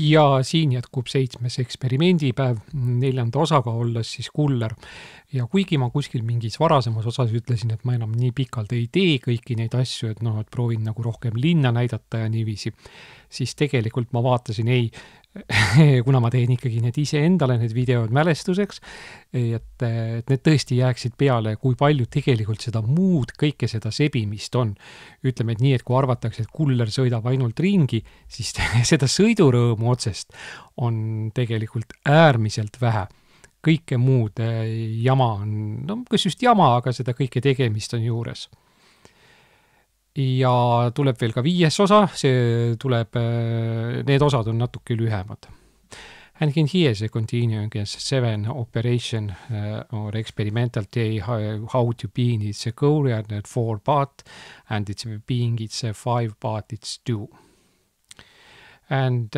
Ja siin jätkub 7. eksperimendipäev, 4. osaga olles siis kuller. Ja kuigi ma kuskil mingis varasemas osas ütlesin, et ma enam nii pikalt ei tee kõiki neid asju, et et proovin nagu rohkem linna näidata ja niiviisi, siis tegelikult ma vaatasin, kuna ma teen ikkagi need ise endale need videod mälestuseks, et need tõesti jääksid peale, kui palju tegelikult seda muud, kõike seda sebimist on. Ütleme, et nii, et kui arvatakse, et kuller sõidab ainult ringi, siis seda sõidurõõmu otsest on tegelikult äärmiselt vähe. Kõike muud jama on, kas just jama, aga seda kõike tegemist on juures. Ja tuleb veel ka 5. osa, see tuleb, need osad on natuke lühemad. And here is a continuing against 7 operation or experimental day how to being it's a Korean 4 part and it's being it's a 5 part it's 2. And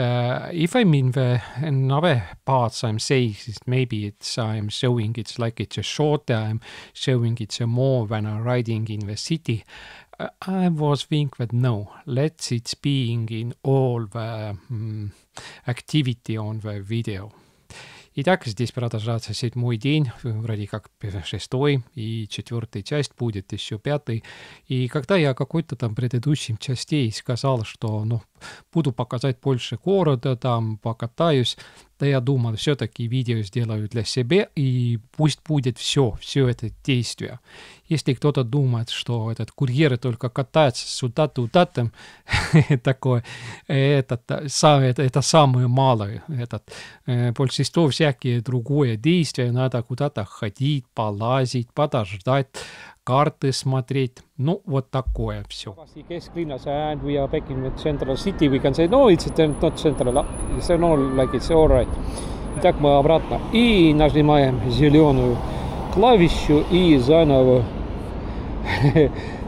if I'm in the another parts I'm saying maybe I'm showing it's like it's a short I'm showing it's a more when I'm riding in the city. I was thinking that no, let's it's being in all the activity on the video. Итак, здесь продолжается 7-й день, вроде как 6-й и 4-й часть будет еще 5-й. И когда я какой-то там предыдущим частей сказал, что буду показать больше города, там покатаюсь, да я думал, все-таки видео сделаю для себя, и пусть будет все это действие. Если кто-то думает, что этот курьер только катается сюда-туда, там, такое, это самое малое. Большинство всякие другое действия, надо куда-то ходить, полазить, подождать, карты смотреть. Вот такое все. Kesklinnas and we are back in the central city. We can say, no, it's not central. It's all like it's all right. Итак, мы обратно. И нажимаем зеленую клавишу и заново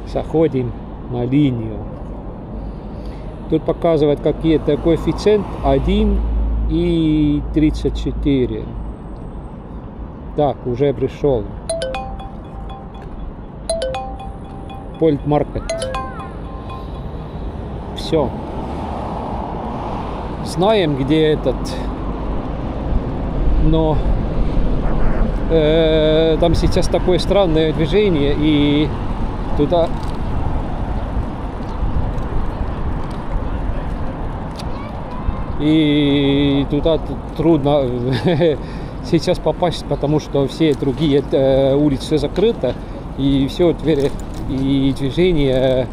заходим на линию. Тут показывает какие-то коэффициент 1 и 34. Так, уже пришел. Point Market. Все. Знаем, где этот, но там сейчас такое странное движение, и туда трудно сейчас попасть, потому что все другие улицы закрыты, и все двери и движение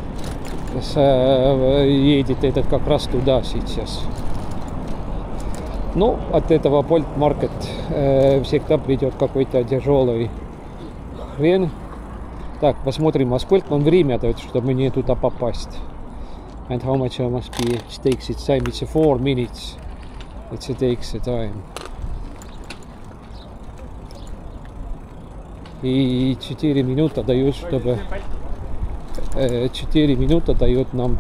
едет этот как раз туда сейчас. От этого Point Market всегда придет какой-то тяжелый хрен. Так, посмотрим, а сколько он время дает, чтобы мне туда попасть. And how much I must be, it takes its time, it's 4 minutes. It takes the time. И 4 минуты дают, чтобы 4 минуты дает нам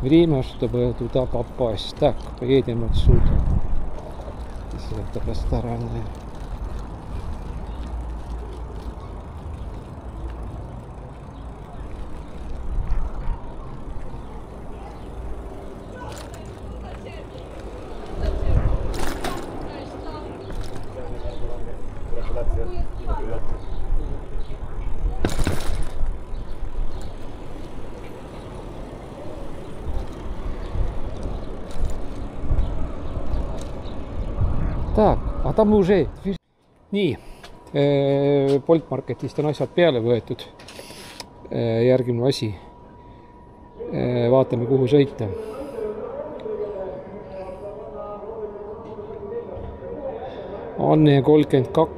время, чтобы туда попасть. Так, поедем отсюда. С этой стороны. Так, aga tam уже. Nii, Point Marketist on asjad peale võetud. Järgmine asi. Vaatame, kuhu sõita. Anne 32.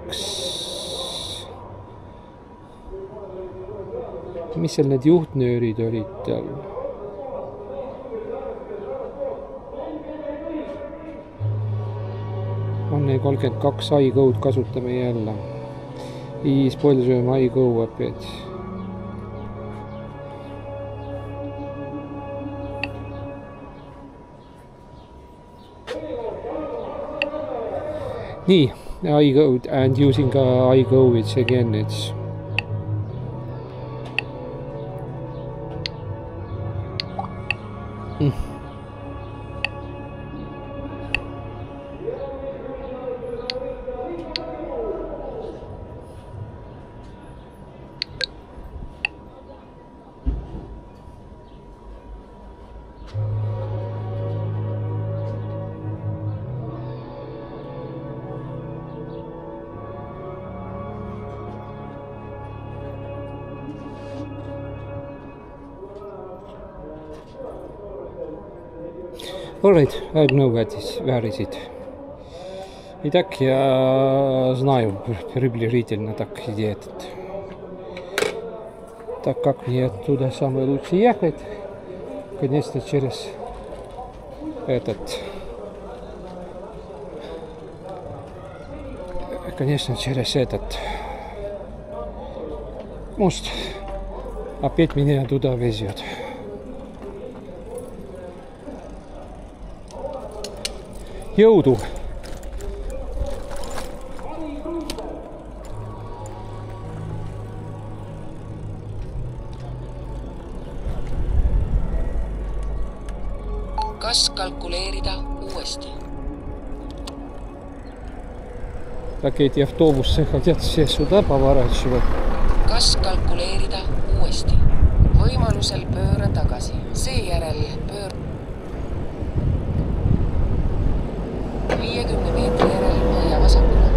Mis seal need juhtnöörid olid tal? Anne 32 iGo'd kasutame jälle. И используем iGo опять. Nii, iGo and using iGo it's again it's Alright, I know where is it. Итак, я знаю приблизительно так, где этот. Так как мне оттуда самое лучше ехать, конечно, через этот. Конечно, через этот мост. Опять меня туда везет. Jõudu! Kas kalkuleerida uuesti? Так эти автобусы хотят все сюда поворачивать. Kas kalkuleerida uuesti? Võimalusel pööra tagasi. Seejärel pööra 50 meetri järel hoia vasakule.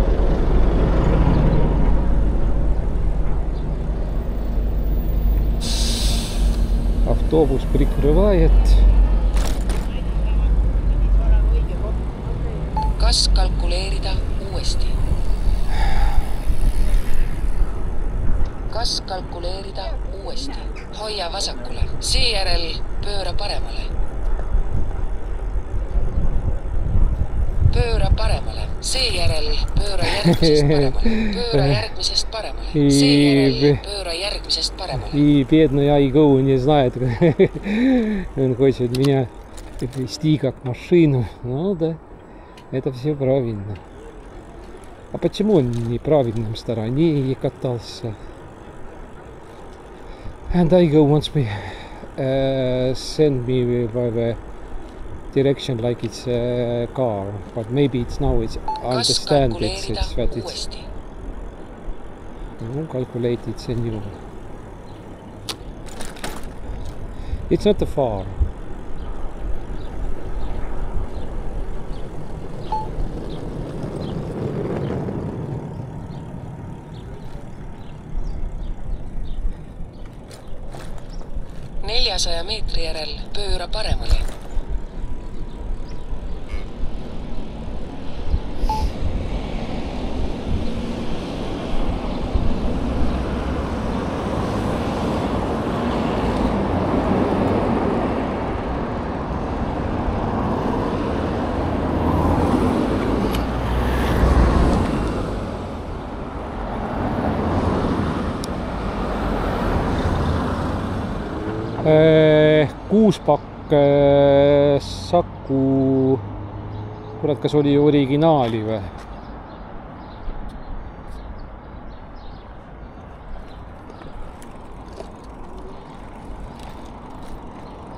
Автобус прикрывает. Kas kalkuleerida uuesti? Kas kalkuleerida uuesti? Hoia vasakule. Seejärel pööra paremale. Pööra paremale. Seejärel pööra järgmisest paremale. Pööra järgmisest paremale. Seejärel pööra järgmisest paremale. И бедный Айгоу не знает. Он хочет меня вести как машину. Ну да, это все правильно. А почему он в неправильном стороне катался? And Aigo wants me send me by the direction like it's a car, but maybe it's now it's understand it's that it's calculate it's a new. It's not far. Neljasaja meetri järel pööra paremale. Kuuspakk Saku, kurat, kas oli originaali või?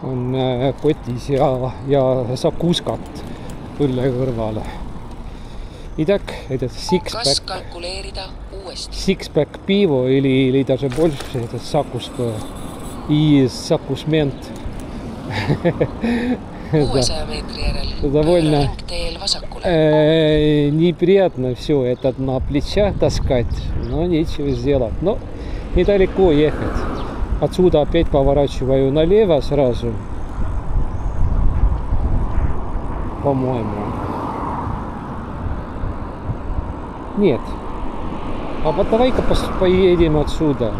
On potis ja sakuskat põlle kõrvale. Итак, это Kas kalkuleerida uuesti? Six-pack pivo или даже больше, это сакуска. И сакусмент. 600 meetri järel довольно teel vasakule. неприятно все это на плечах таскать, но нечего сделать. Но недалеко ехать. Отсюда опять поворачиваю налево сразу. По-моему. Нет. А вот давай-ка поедем отсюда.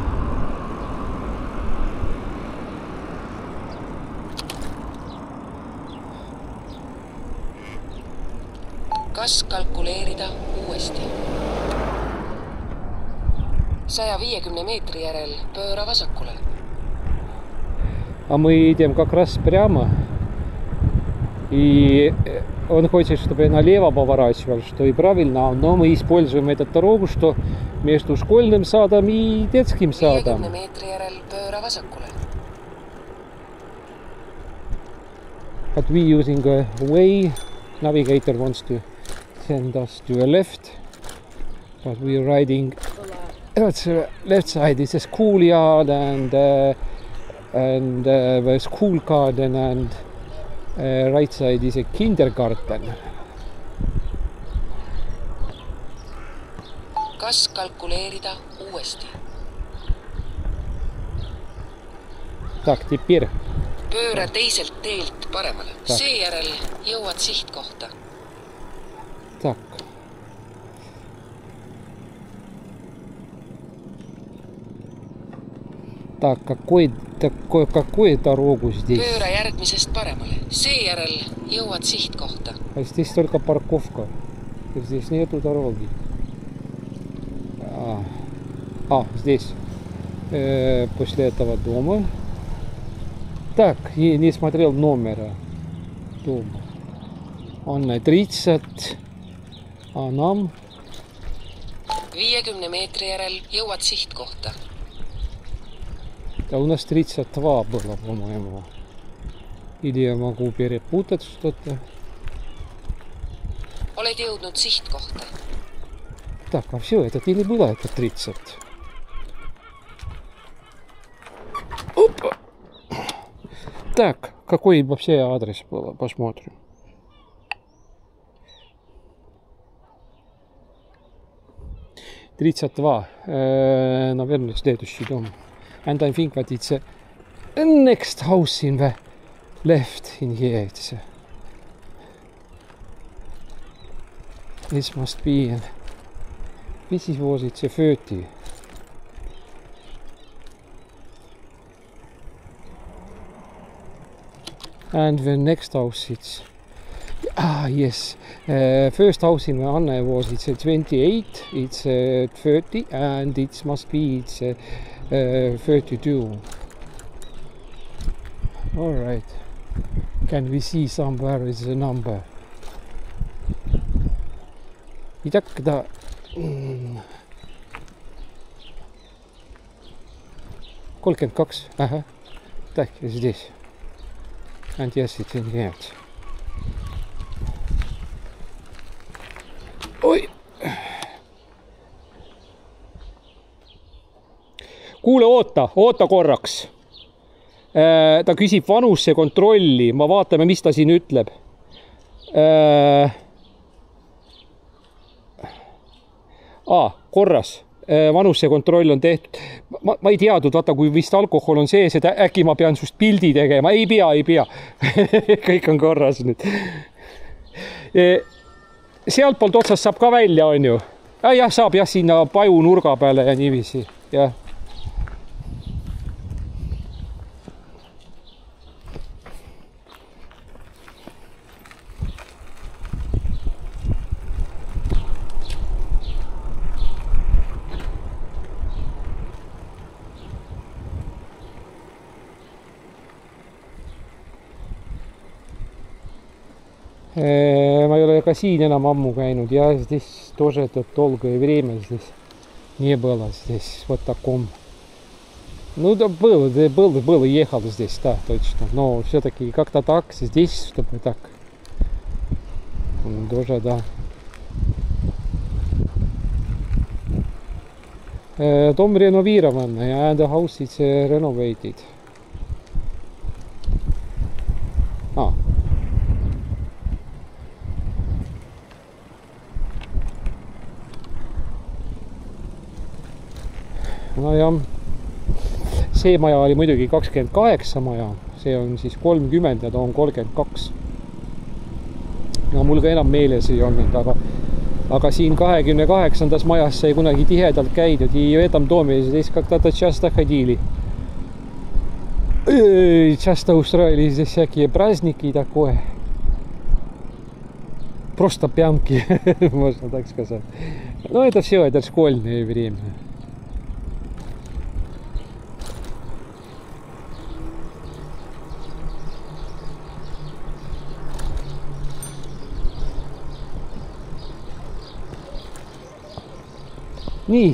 Kas kalkuleerida uuesti? 150 meetri järel pööra vasakule. А мы идем как раз прямо. И он хочет, чтобы я налево поворачивал, что и правильно. Но мы используем эту дорогу, что между школьным садом и детским садом. 50 meetri järel pööra vasakule. But we using a way. Navigator wants to send us to the left, but we're riding left side is a schoolyard and the school garden, and right side is a kindergarten. Kas kalkuleerida uuesti? Так, теперь Pööra teiselt teelt paremale. Seejärel jõuad sihtkohta. Так. Так, какую дорогу здесь? Pööra järgmisest paremale. Seejärel jõuad sihtkohta. А здесь только парковка. Здесь нету дороги. Здесь. После этого дома. Так, не смотрел номера дома. On 30. А нам? 50 meetri järel jõuad sihtkohta. Да у нас 32 было, по-моему. Или я могу перепутать что-то. Oled jõudnud sihtkohta. Так, а все, это или было это 30? Опа! Так, какой вообще адрес был? Посмотрим. Наверное, следующий дом. And I think that it's the next house in the left in here. This must be. This was it 30. And the next house it's yes. First house in Anne was it's 28. It's 30, and it must be it's 32. All right. Can we see somewhere is the number? Итак, да. Колкен Кокс. Ага. Так, здесь. And yes, it's in here. Oi. Kuule, oota korraks. Ta küsib vanuse kontrolli. Ma vaatame, mis ta siin ütleb. Korras. Vanuse kontroll on tehtud. Ma ei teadnud, vaata, kui vist alkohol on sees, et äkki ma pean sust pildi tegema. Ei pea. Kõik on korras nüüd. Sealt poolt otsast saab ka välja, on ju? Jah, saab jah, sinna paju nurga peale ja niiviisi. Jah. Ma ei ole ka siin enam ammu käinud. Я здесь тоже долгое время здесь не было здесь вот таком. Ну да, был, ехал здесь, да, точно. Но все-таки как-то так здесь, чтобы так. Тоже, да. Дом реновирован, and the house is renovated. Nojah, see maja oli muidugi 28 maja, see on siis 30 ja ta on 32. No mul ka enam meeles ei olnud, aga siin 28. majas sai kunagi tihedalt käidud и в этом доме здесь когда-то часто ходили. Часто устроили здесь всякие праздники и такое. Просто пьянки, можно так сказать. Но это все, это школьное время. Nii,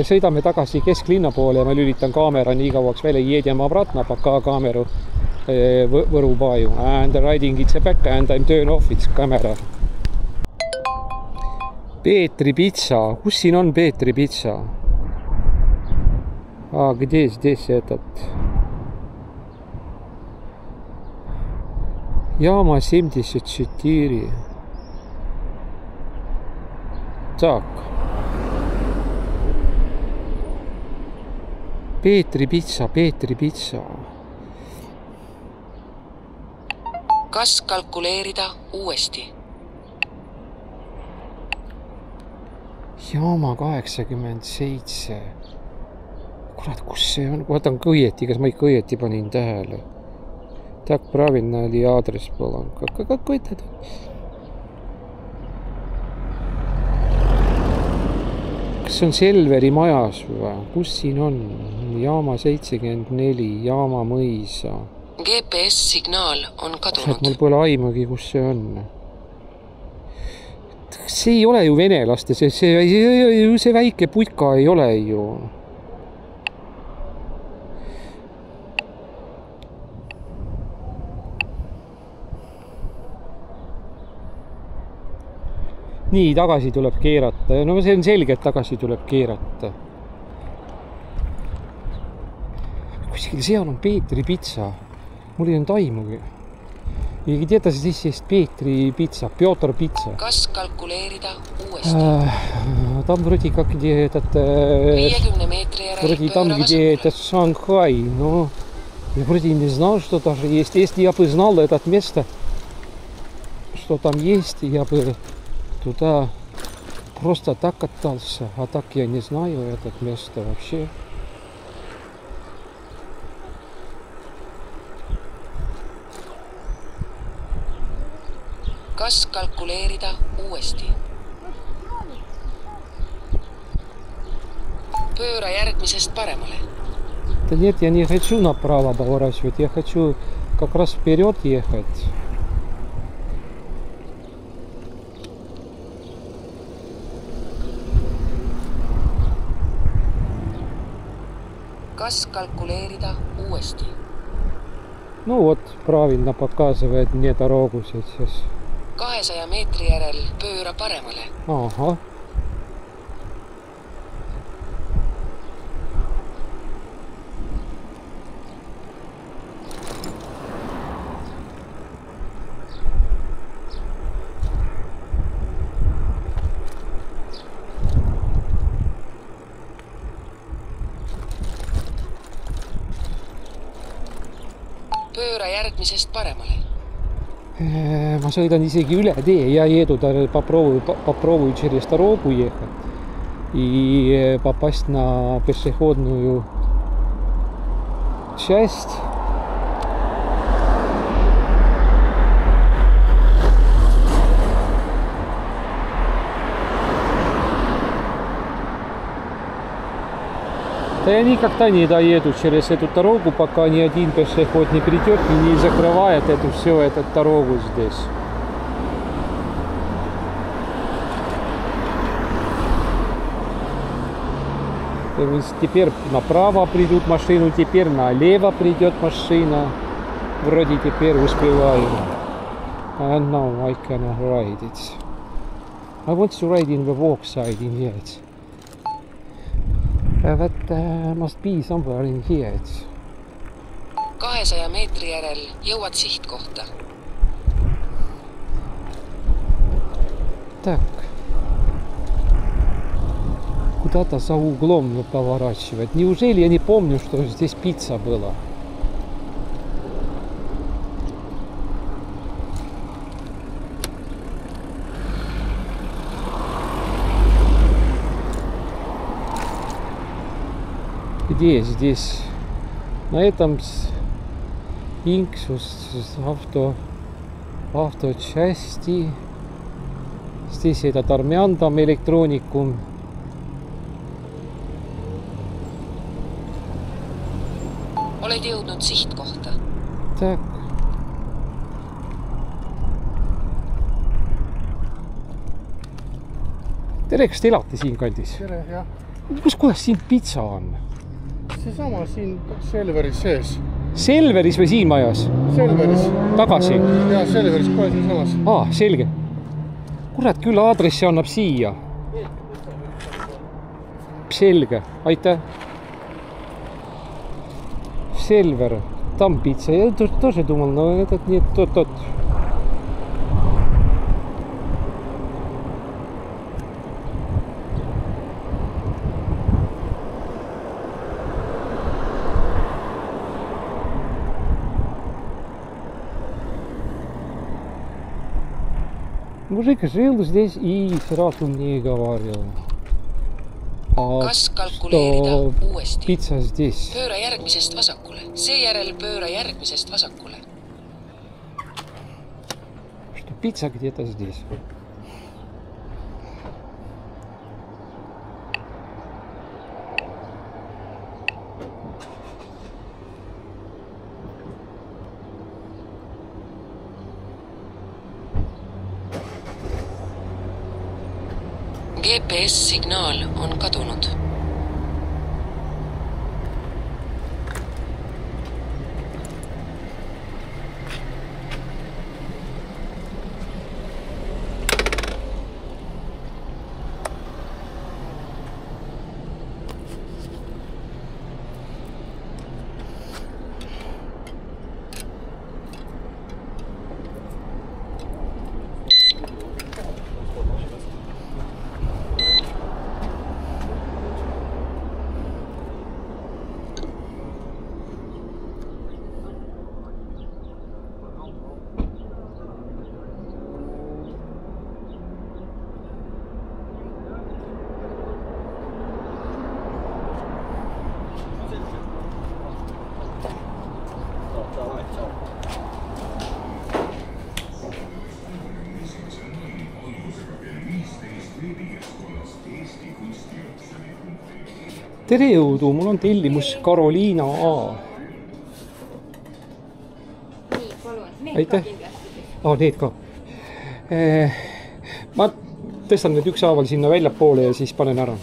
sõidame tagasi kesklinna poole ja ma lülitan kaamera nii kauaks välja. Jedem обратно, пока камеру вырубаю. And riding it's back and I'm turn off its camera. Peetri pitsa. Kus siin on Peetri pitsa? Где здесь этот? Яма 74. Так. Peetri pitsa. Kas kalkuleerida uuesti? Jaama 87. Kurat, kus see on? Vaatan õieti, kas ma ikka õieti panin tähele. Tak правильно ли адрес был? Какой-то... Kas see on Selveri majas või? Kus siin on? Jaama 74, Jaama mõisa. GPS-signaal on kadunud. Mul pole aimugi, kus see on. See ei ole ju venelaste, see väike putka ei ole ju. Nii, tagasi tuleb keerata. No see on selge, et tagasi tuleb keerata. Kuskil seal on Peetri pitsa. Mul ei on taimugi. Ja где-то здесь есть Петри пицца, Петр пицца. Kas kalkuleerida uuesti? Там вроде как где этот... 50 meetri järel вроде там, где это Шанхай. Но я вроде не знал, что даже есть. Если я бы знал это место, что там есть, я бы туда просто так катался. А так я не знаю это место вообще. Kas kalkuleerida uuesti? Pööra järgmisest paremale. Да нет, я не хочу направо поворачивать. Я хочу как раз вперед ехать. Kas kalkuleerida uuesti? Ну вот, правильно показывает мне дорогу сейчас. 200 meetri järel pööra paremale. Ага. Pööra järgmisest paremale. Ma sõidan isegi üle tee. Я еду, попробую через дорогу ехать и попасть на пешеходную часть. Да я никогда не доеду через эту дорогу, пока ни один пешеход не придет и не закрывает эту дорогу здесь. Теперь направо придут машину, теперь налево придет машина. Вроде теперь успеваю. And now I can ride it. I want to ride in the walk side in here. That must be somewhere in here. 200 meetri järel jõuad sihtkohta. Так. Куда-то за углом поворачивать. Неужели я не помню, что здесь пицца была? Где здесь? На этом Инксус авточасти. Здесь этот армян, там электроникум. Oled jõudnud sihtkohta. Так. Tere, kas te elate siin kandis? Tere, jah. Kus kohas siin pitsa on? Seesama siin Selveris sees. Selveris või siin majas? Selveris. Tagasi? Jaa, Selveris kohe siin samas. Selge. Kurat, küll aadressi annab siia. Selge, aitäh. Selver, там пицца. Я тоже думал, но этот нет, тот. Мужик жил здесь и сразу мне говорил. Kas kalkuleerida uuesti? Pizza здесь. Pööra järgmisest vasakule. Seejärel pööra järgmisest vasakule. Что пицца где-то здесь. GPS-signaal on kadunud. Tere jõudu, mul on tellimus Karoliina A. Nii, palun. Need Aitäh. ka kindlasti. Need ka. Ma tõstan nüüd ükshaaval sinna väljapoole ja siis panen ära.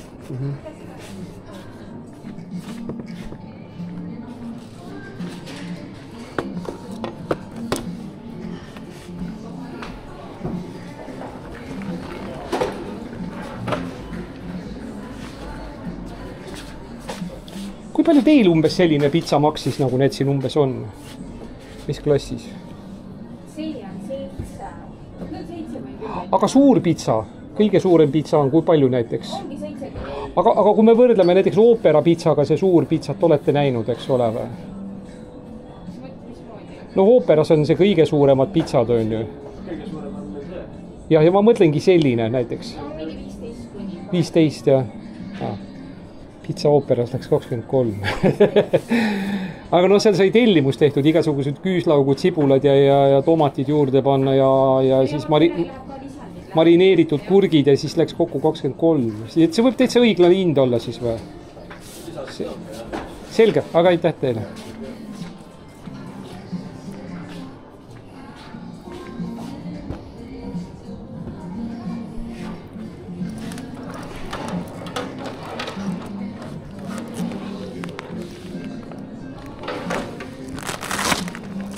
Kui palju teil umbes selline pizza maksis, nagu need siin umbes on? Mis klassis? See on 7. No 7 või 10. Aga suur pizza, kõige suurem pizza on kui palju näiteks? Ongi 7. Aga kui me võrdleme näiteks oopera pizzaga see suur pizzat olete näinud, eks ole või? No ooperas on see kõige suuremad pizzad on ju. Ja ma mõtlengi selline näiteks. No mingi 15 kuni. 15 ja. Pizza ooperas läks 23. Aga no seal sai tellimus tehtud, igasugused küüslaugud, sibulad ja tomatid juurde panna ja siis marineeritud kurgid ja siis läks kokku 23. Et see võib täitsa õiglane hind olla siis või? Selge, aga aitäh teile.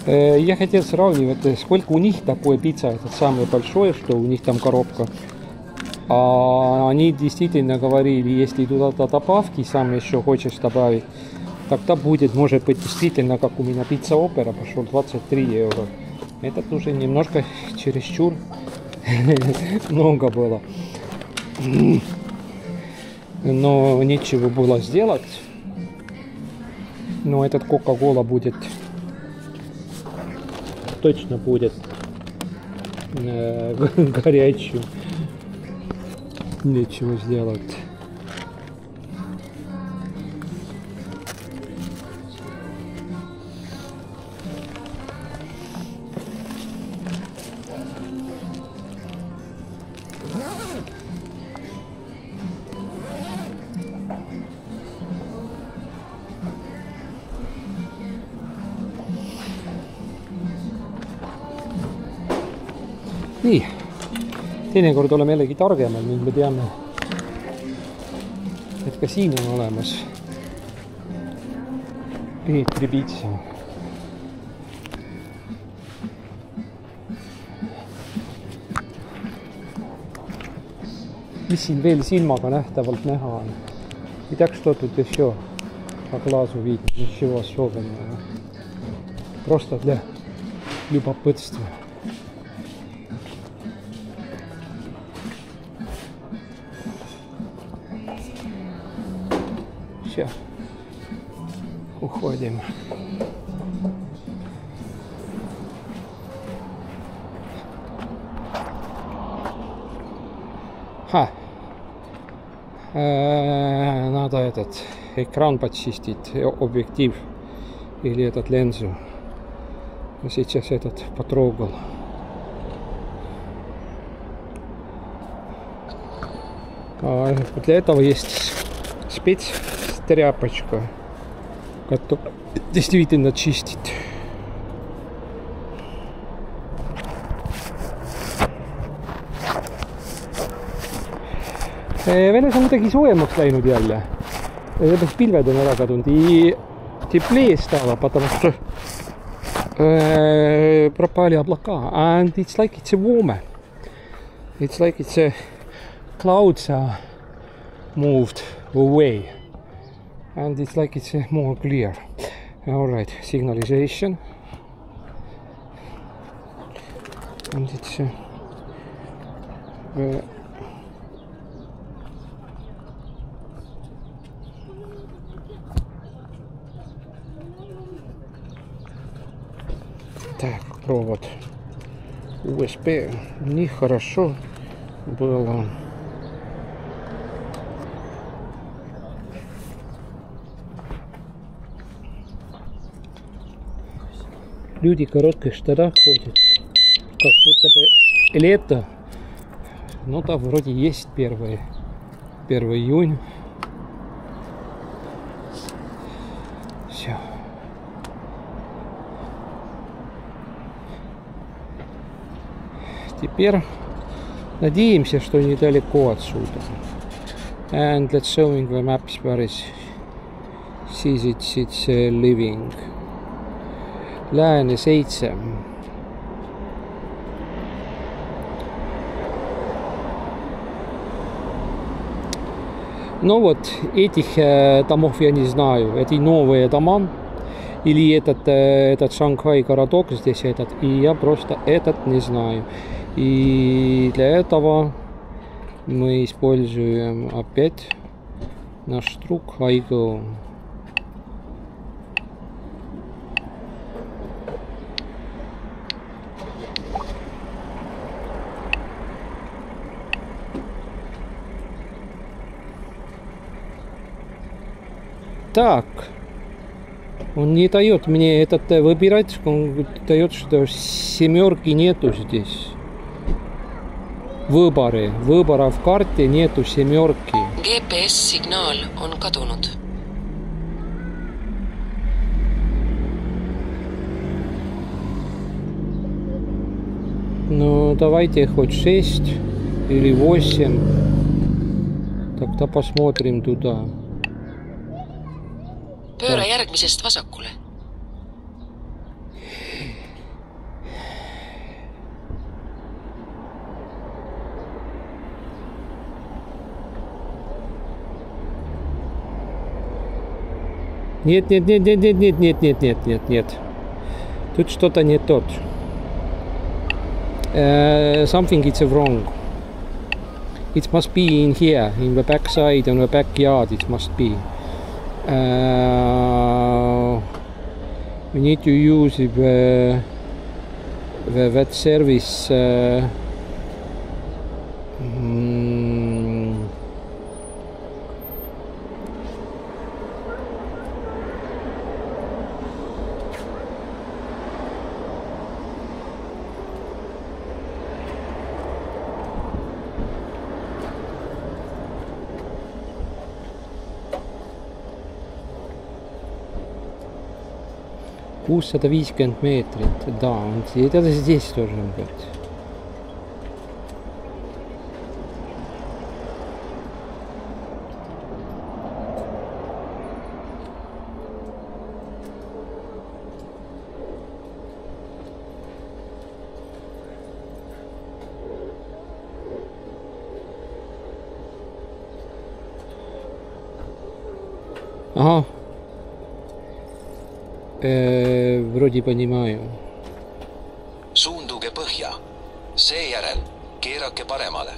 Я хотел сравнивать, сколько у них такой пицца, этот самый большой, что у них там коробка. А они действительно говорили, если туда добавки сам еще хочешь добавить, тогда будет, может быть, действительно, как у меня пицца опера, пошел 23 евро. Это уже немножко чересчур много было. Но нечего было сделать. Но этот Кока-Кола будет... точно будет горячую. Нечего сделать. Nii, teinekord oleme jällegi targemal, nüüd me teame, et ka siin on olemas Peetri pitsa. Mis siin veel silmaga nähtavalt näha on? И так что тут еще по глазу видно, ничего особенного. Просто для любопытства. Все, уходим. Надо этот экран почистить, объектив или этот линзу. Сейчас этот потрогал. Для этого есть спецтряпочка, которая действительно чистит. Venes on midagi soojemaks läinud jälle. Sellepärast pilved on ära kadunud. И теплее стало, потому что пропали облака. And it's like it's warmer. It's like it's clouds are moved away. And it's like it's more clear. Alright, signalization. And it's так, провод USB нехорошо было. Люди в коротких штанах ходят, как будто бы лето. Ну там вроде есть 1 июня. Все. Теперь надеемся, что недалеко отсюда. And let's showing the maps where it's living. Lääne 7. Ну вот, этих домов я не знаю. Это новые дома. Или этот Шанхай городок здесь этот. И я просто этот не знаю. И для этого мы используем опять наш друг Айго. Так, он не дает мне этот выбирать, он дает, что 7 нету здесь. Выбора в карте нету 7. GPS-signaal on kadunud. Ну, давайте хоть 6 или 8. Тогда посмотрим туда. Pööra järgmisest vasakule. Нет. Тут что-то не тот. Something is wrong. It must be in here, in the back side, in the backyard. It must be. We need to use the vet service. Курс это 50 метров. Да, это здесь должен быть. Ага. Вроде понимаю. Suunduge põhja. Seejärel keerake paremale.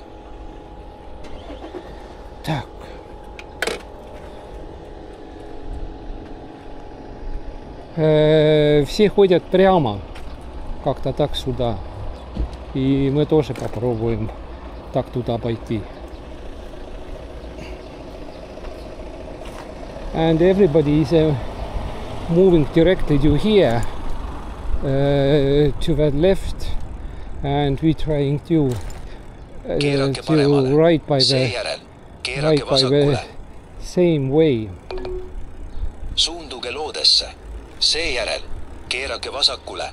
Так. Все ходят прямо. Как-то так сюда. И мы тоже попробуем так туда пойти. and everybody is moving directly to here, to the left, and we trying to right by the same way. Suunduge loodesse. Seejärel keerake vasakule.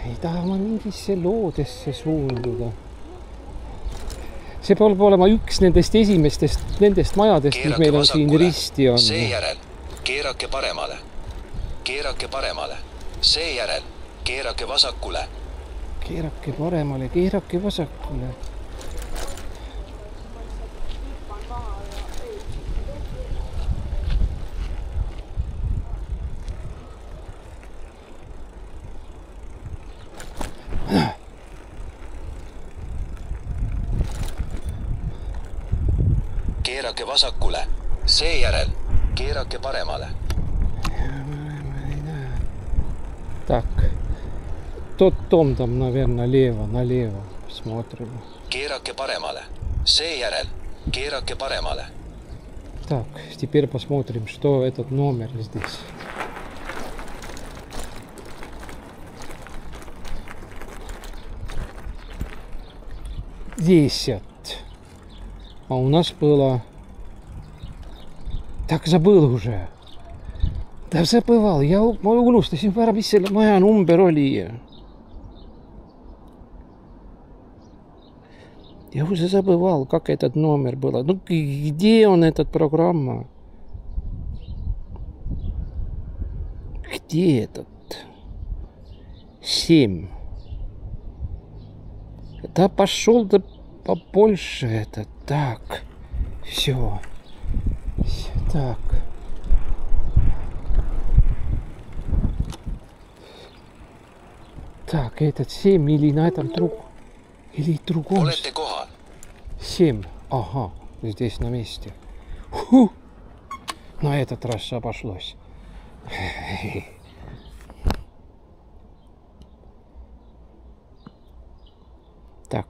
Ei taha ma mingisse loodesse suunduda. See peab olema üks nendest esimestest nendest majadest, mis meil on siin risti on. Seejärel keerake paremale. Keerake paremale. Seejärel keerake vasakule. Keerake paremale, keerake vasakule. Keerake vasakule. Seejärel keerake paremale. Так. Том там, наверное, налево. Смотрим. Keerake paremale. Seejärel keerake paremale. Так, теперь посмотрим, что этот номер здесь. Десять. А у нас было... Так, забыл уже. Да забывал. Я unustasin ära, mis selle maja number oli. Я уже забывал, как этот номер был. Ну, где он, этот программа? Где этот? 7. Да пошел да побольше это. Так. Все. Так. Так, этот 7 или на этом или другом. 7. Ага, здесь на месте. Фу. На этот раз обошлось. Так.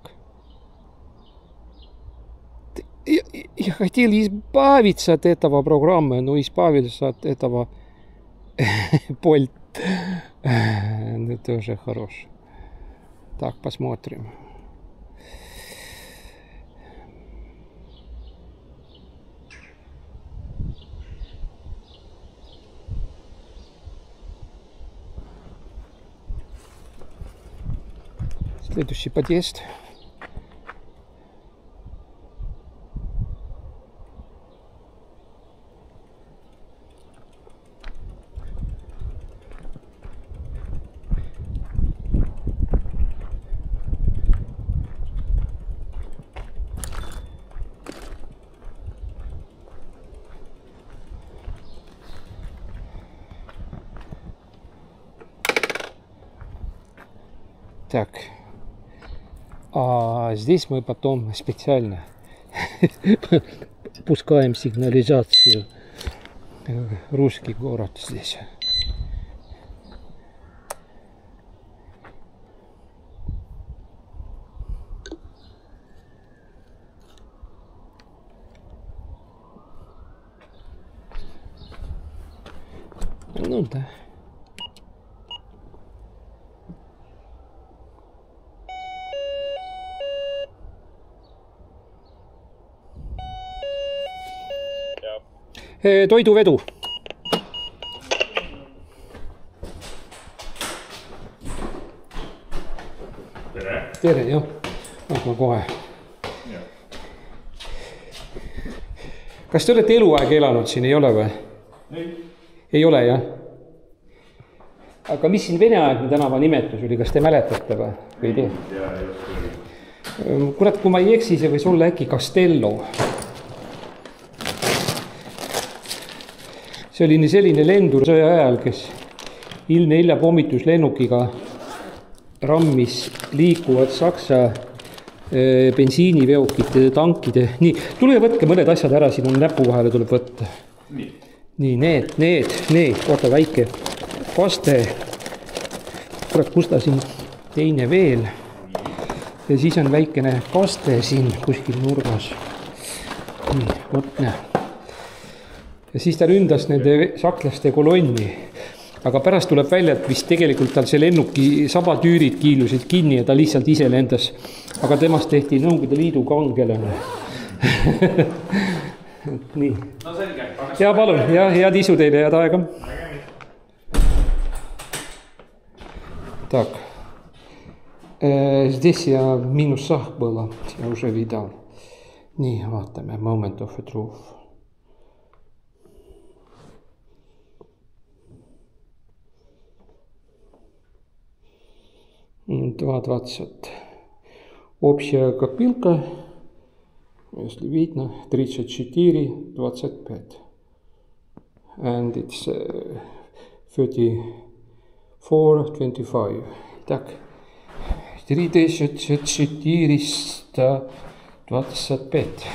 Я хотел избавиться от этого программы, но избавился от этого пульт. Ну, тоже хорош. Так, посмотрим. Следующий подъезд. Так, а здесь мы потом специально пускаем сигнализацию. Русский город здесь. Ну да. Toiduvedu. Tere, jah. Ma kohe. Kas te olete eluaeg elanud siin, ei ole või? Ei ole, jah? Aga mis siin Vene-aegne tänava nimetus oli, kas te mäletate või ei tea? Kurat, kui ma ei eksi, see võis olla äkki Castello. See oli selline lendur sõja ajal, kes Ilne Ilja pommituslennukiga rammis liikuvad Saksa bensiiniveokite, tankide. Nii, tule võtke mõned asjad ära, siin on näpu vahele tuleb võtta. Nii, need, oota väike kaste. Kurat, kus ta siin teine veel. Ja siis on väikene kaste siin kuskil nurgas. Nii, võt näe. ja siis ta ründas nende sakslaste kolonni. Aga pärast tuleb välja, et vist tegelikult tal see lennuki sabatüürid kiilusid kinni ja ta lihtsalt ise lendas. Aga temast tehti Nõukogude Liidu kangelane. Nii. No selge. Ja palun, ja head isu teile, head aega. Так. Здесь я в минусах была, я уже видал. Nii, vaatame, moment of truth. $2.20. Общая копилка, если видно, 34.25. And it's 34.25. Так, 3425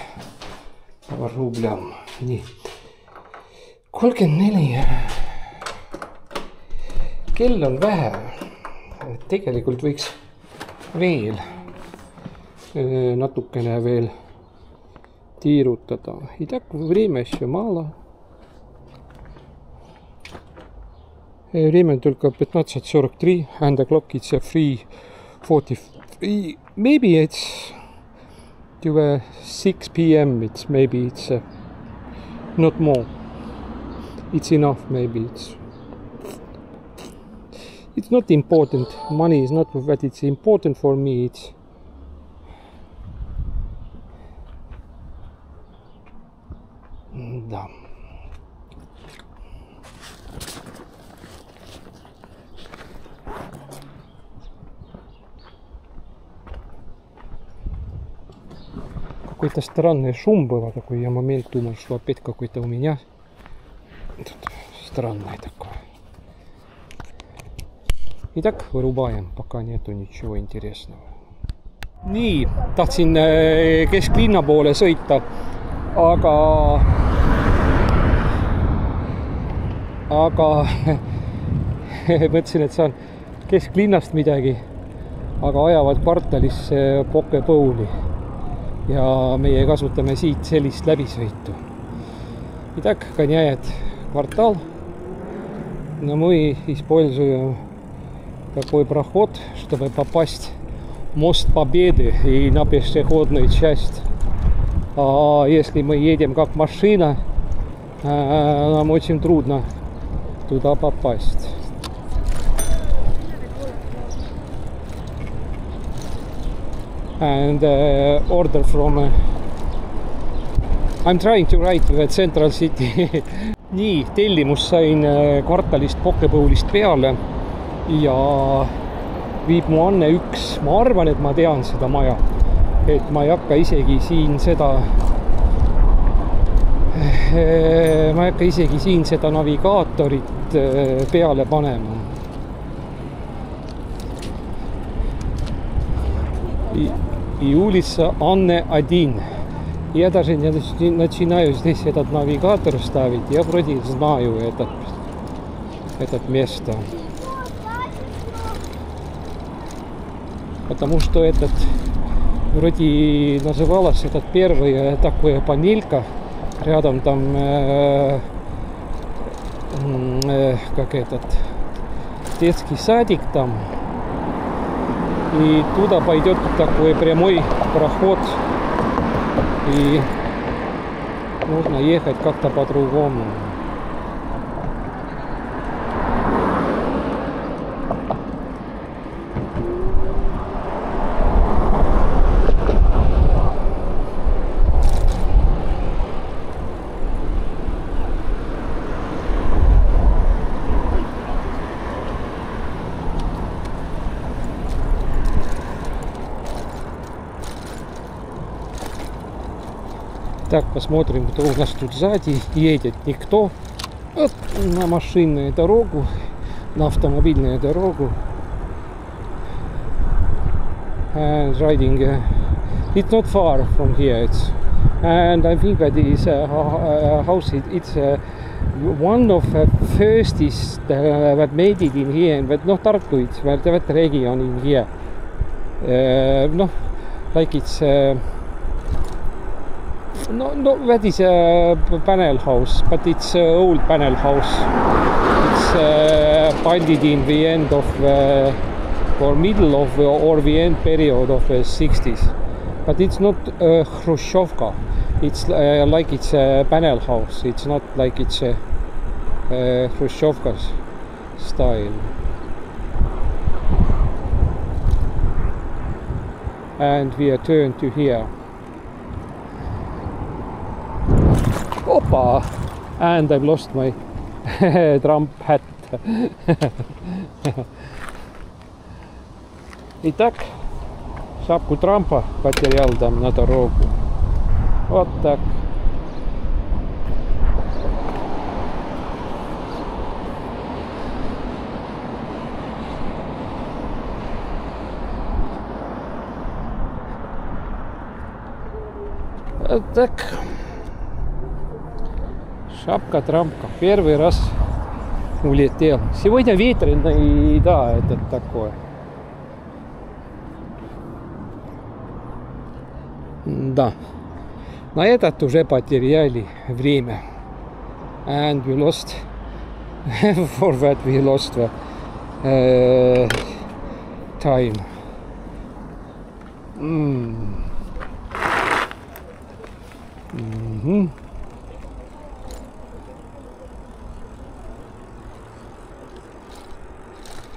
рублям. Nii. 34. Kell on vähe. Tegelikult võiks veel natukene veel tiirutada. Итак, время еще мало. Время только 15:43 and the clock is 3:43. Maybe it's to 6 p.m. It's maybe it's not more. It's enough. Maybe it's not important. Money is not what it's important for me. It's да. Какой-то странный шум был такой. Я момент думал, что опять какой-то у меня тут странный такой. Итак, вырубаем, пока нету ничего интересного. Nii, tahtsin kesklinna poole sõita, aga mõtlesin, et saan kesklinnast midagi, aga ajavad kvartalisse Pokepõuli ja meie kasutame siit sellist läbisõitu. Итак, гоняет квартал, но мы используем такой проход, чтобы попасть в мост Победы и на пешеходную часть. А если мы едем как машина, нам очень трудно туда попасть. And order from I'm trying to write the Central City. Nii, tellimus sain kvartalist Pokepõulist peale ja viib mu Anne 1. Ma arvan, et ma tean seda maja. Et ma ei hakka isegi siin seda navigaatorit peale panema. И улица Анны 1. Я даже не начинаю здесь этот навигатор ставить. Я вроде знаю это место. Потому что этот вроде называлось этот первая такая панелька. Рядом там как этот детский садик там. И туда пойдет такой прямой проход. И нужно ехать как-то по-другому. Так, посмотрим, кто у нас тут сзади едет. Никто. Вот на машинную дорогу, на автомобильную дорогу. And riding. It's not far from here. And I think that is house. It's one of the firstest that made it in here. But not Tartu, it's that region in here. No, like it's No, that is a panel house, but it's an old panel house. It's built in the end of or middle of or the end period of the 60s. But it's not Khrushchevka. It's like it's a panel house. It's not like it's a Khrushchevka's style. And we are turned to here. Opa! And I've lost my Trump hat. Итак, шапку Трампа потерял там на дорогу. Вот так. Вот так. Шапка Трампа. Первый раз улетел. Сегодня ветрено и да, это такое. Да. На этот уже потеряли время. And we lost for that we lost the time.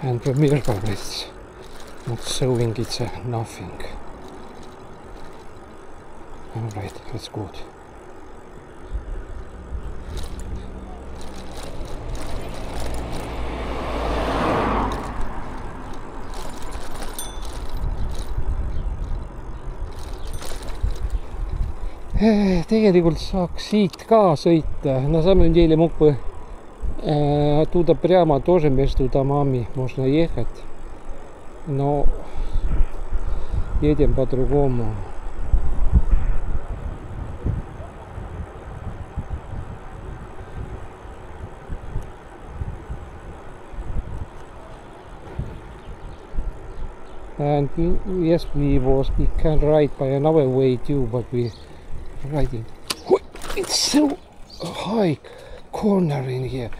And the mirror is not showing it's nothing. Alright, that's good. Tegelikult saaks siit ka sõita. На самом деле мог бы оттуда прямо тоже между домами можно ехать. Но едем по-другому. And yes, we can ride by another way too, but we riding. It's so high corner in here.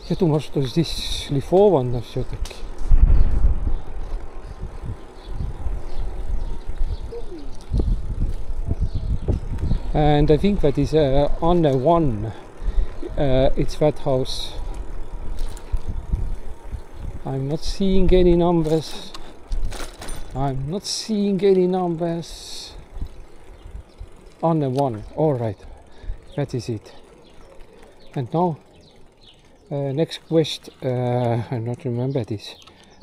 Я думал, что здесь шлифовано все-таки. And I think that is on one. It's that house. I'm not seeing any numbers. I'm not seeing any numbers. On the one. All right, that is it. And now, next quest. I not remember this.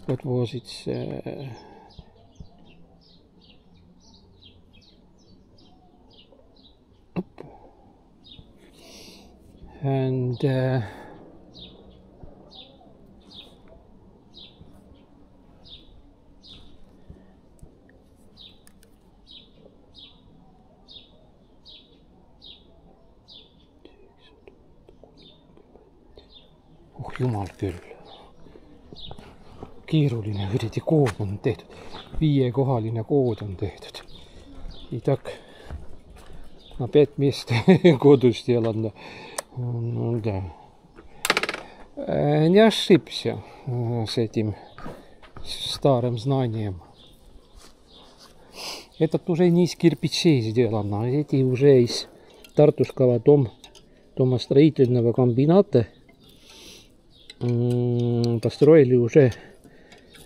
What was it? And jumal küll. Keeruline kuradi kood on tehtud. 5-kohaline kood on tehtud. И так на 5 мест коду сделано. Ну да. Не ошибся с этим старым знанием. Этот уже не из кирпичей сделан, а эти уже из Тартушкова домостроительного комбината построили уже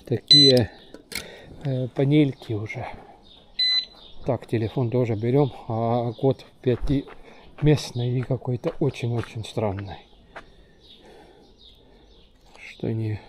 такие панельки уже. Так, телефон тоже берем, а код 5-местный и какой-то очень-очень странный. Что не...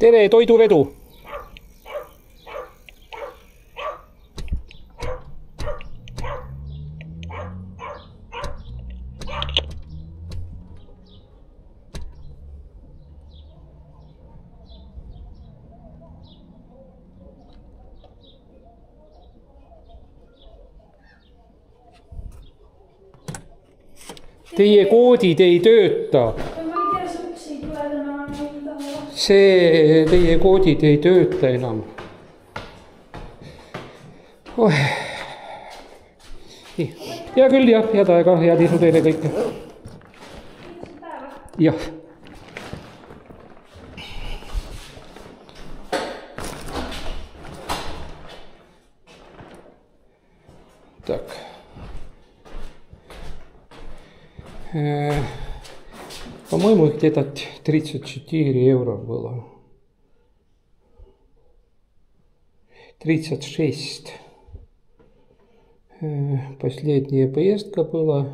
tere, toiduvedu. Teie koodid ei tööta. Ma ei tea, suks ei tule täna. See, teie koodid ei tööta enam. Hea küll, jah, head aega, head isu teile kõike. Jah. Так. По-моему, где-то 34 евро было. 36. Последняя поездка была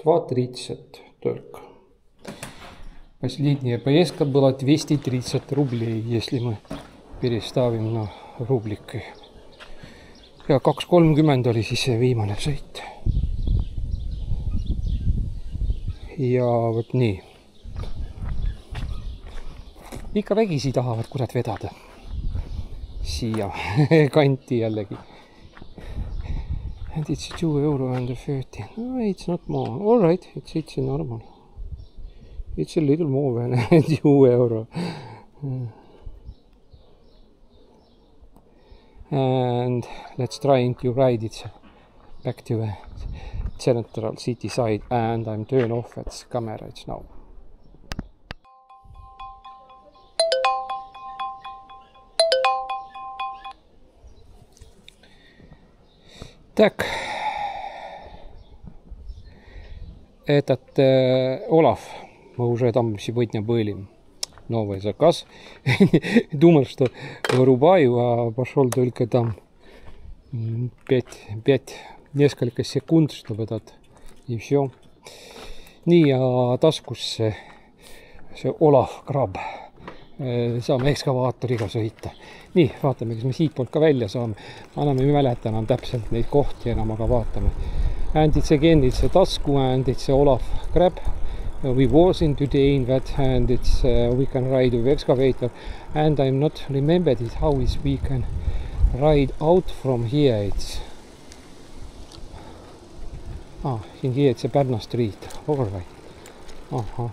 2.30 только. Последняя поездка была 230 рублей, если мы переставим на рублики. Ja 2.30 oli siis see viimane sõit. Ja vot nii. Ikka vägisi tahavad kurat vedada. Siia kanti jällegi. And it's 2 euro and 30. No, it's not more. All right, it's normal. It's a little more than 2 euro. And let's try to ride it back to the central city side, and I'm turn off its camera now. Так, этот Олаф, мы уже там сегодня были. Новый заказ. Думал, что вырубаю, а пошел только там 5 несколько секунд, чтобы этот и все. Nii, ja taskus see Olaf Krab. Saame ekskavaatoriga sõita. Nii, vaatame, kas me siit poolt ka välja saame. Anname ei mäleta enam täpselt neid kohti enam, aga vaatame. And it's again, it's a tasku and it's a Olaf Krab. We was in today in that, and it's we can ride with excavator, and I'm not remembered it how is we can ride out from here. It's in here it's a Pärna street. All right.